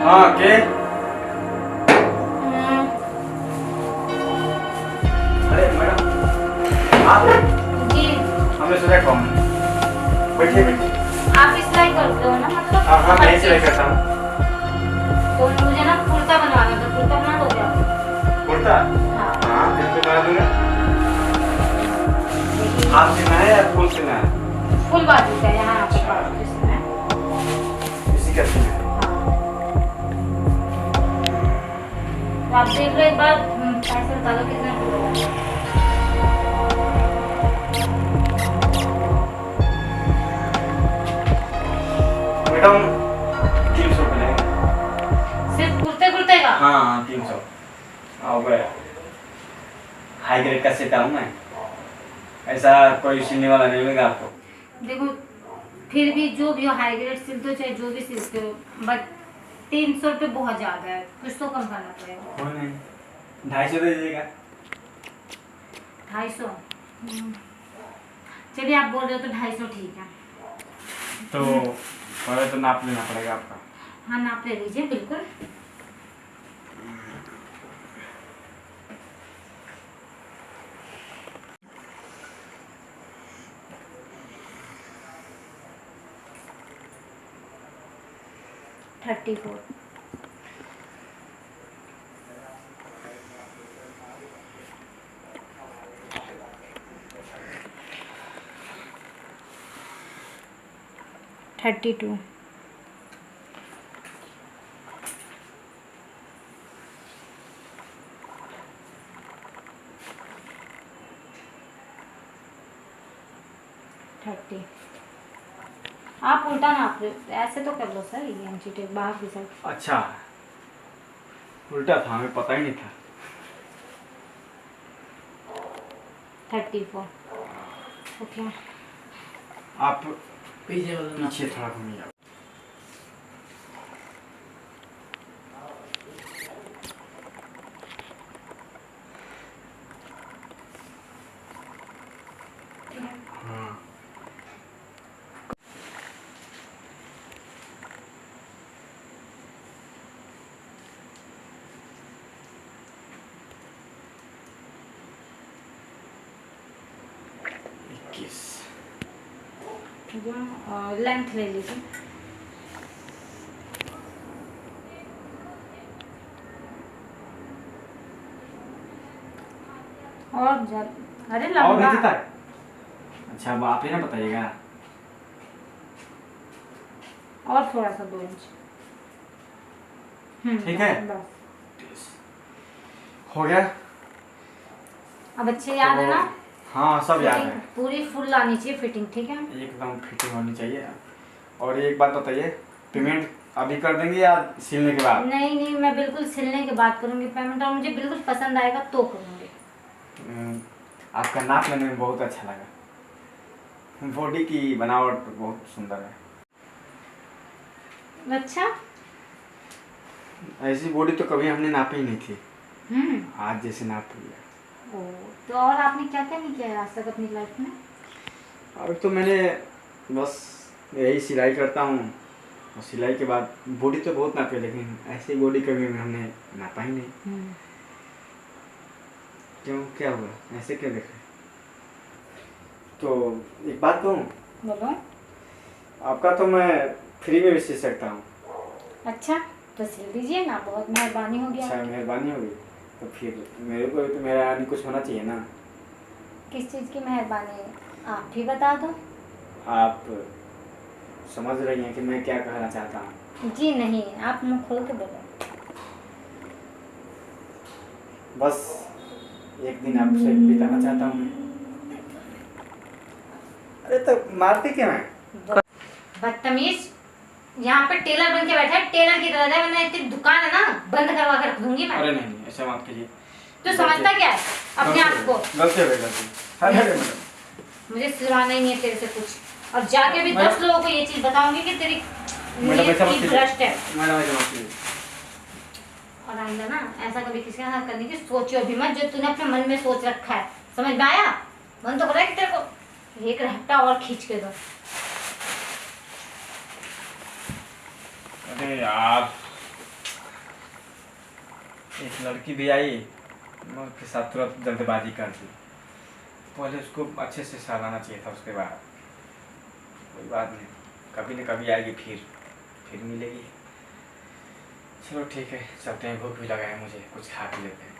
हाँ के अरे मैडम आप जी हमने सोचा कौन बैठिए बैठिए। आप सिलाई करते हो ना मतलब? हाँ हाँ मैं सिलाई करता हूँ। तो मुझे ना कुर्ता बनवाना था, कुर्ता बना दोगे आप? कुर्ता हाँ हाँ बिल्कुल बना दूंगा। देखिए, हाफ सिलना है या फुल सिलना है? फुल बाजू का यहाँ पे बाजू पे सिलना है। इसी का सिलना है। हाँ तो आप देख लो एक बार, पैसे बता दो कितना पड़ेगा। मैडम 300 रुपये लेंगे। सिर्फ कुर्ते कुर्ते का? हाँ हाँ 300 आओ गया। हाई ग्रेड का सेट आऊँ मैं, ऐसा कोई सिलने वाला नहीं मिलेगा आपको। देखो फिर भी जो भी हो, हाई ग्रेड सिलते हो चाहे जो भी सिलते हो, बट 300 रुपये बहुत ज़्यादा है, कुछ तो कम करना पड़ेगा। हो नहीं 250 दे दीजिएगा। 250? चलिए आप बोल रहे हो तो 250 ठीक है। तो पहले तो नाप लेना पड़ेगा आपका। हाँ नाप ले लीजिए बिल्कुल। थर्टी 32। आप उल्टा नाप रहे हो, ऐसे तो कर लो सर, ये एमजी टेप बाहर की साइड। अच्छा उल्टा था, हमें पता ही नहीं था। 34 ओके। आप पीछे थोड़ा घूमिए। हाँ लेंथ ले लीजिए। और अरे और लंबा। नीचे तक। अच्छा अब आप ही ना बताइएगा। और थोड़ा सा 2 इंच। ठीक है बस हो गया। अब अच्छे याद है ना? हाँ सब याद है। पूरी फुल आनी चाहिए फिटिंग, ठीक है? एकदम फिटिंग होनी चाहिए। और एक बात बताइए, पेमेंट अभी कर देंगे या सिलने के बाद? नहीं नहीं, मैं बिल्कुल सिलने के बाद करूँगी पेमेंट, और मुझे बिल्कुल पसंद आएगा तो करूँगी। आपका नाप लेने में बहुत अच्छा लगा। बॉडी की बनावट बहुत सुंदर है। अच्छा ऐसी बॉडी तो कभी हमने नापी ही नहीं थी। आज जैसे नाप लिया। ओ, तो और आपने क्या क्या नहीं किया है आज तक अपनी लाइफ में? अब तो मैंने बस यही सिलाई करता हूँ, और सिलाई के बाद बॉडी तो बहुत नापी है, लेकिन ऐसी बॉडी कभी हमने नापा ही नहीं। क्यों क्या हुआ, ऐसे क्यों देख रहे? तो एक बात कहूँ, बोलो। आपका तो मैं फ्री में भी सिल सकता हूँ। अच्छा तो सिल दीजिए ना, बहुत मेहरबानी होगी। अच्छा मेहरबानी होगी, तो फिर मेरे को तो मेरा यानी कुछ होना चाहिए ना। किस चीज़ की मेहरबानी, आप भी बता दो। आप समझ रही हैं कि मैं क्या कहना चाहता हूँ? जी नहीं, आप मुँह खोल के बोलो। बस एक दिन आपसे बिताना चाहता हूँ मैं। अरे तो मारते क्यों हैं? बदतमीज, यहाँ पे टेलर बन के बैठा है, टेलर की तरह है, वरना इतनी दुकान है ना बंद करवा कर रख दूंगी मैं। अरे नहीं ऐसा मत कीजिए। तो समझता क्या है अपने आप को? गलती हो गई गलती। अरे मैडम मुझे सिलवाना ही नहीं है तेरे से कुछ, और जाके भी 10 लोगों को ये चीज बताऊंगी कि तेरी मैडम ऐसा मत नीयत की कीजिए। भ्रष्ट है। मैडम ऐसा मत कीजिए। और आइंदा ना ऐसा कभी किसी के साथ करने की सोचियो भी मत, जो तूने अपने मन में सोच रखा है। समझ में आया? मन तो कर रहा है कि तेरे को एक रहता और खींच के दो। अरे यार एक लड़की भी आई, मैं उसके साथ तुरंत जल्दबाजी कर दी। पहले उसको अच्छे से सहलाना चाहिए था, उसके बाद कोई बात नहीं, कभी न कभी आएगी, फिर मिलेगी। चलो ठीक है, चलते हैं, भूख भी लगा है मुझे, कुछ खा पी लेते हैं।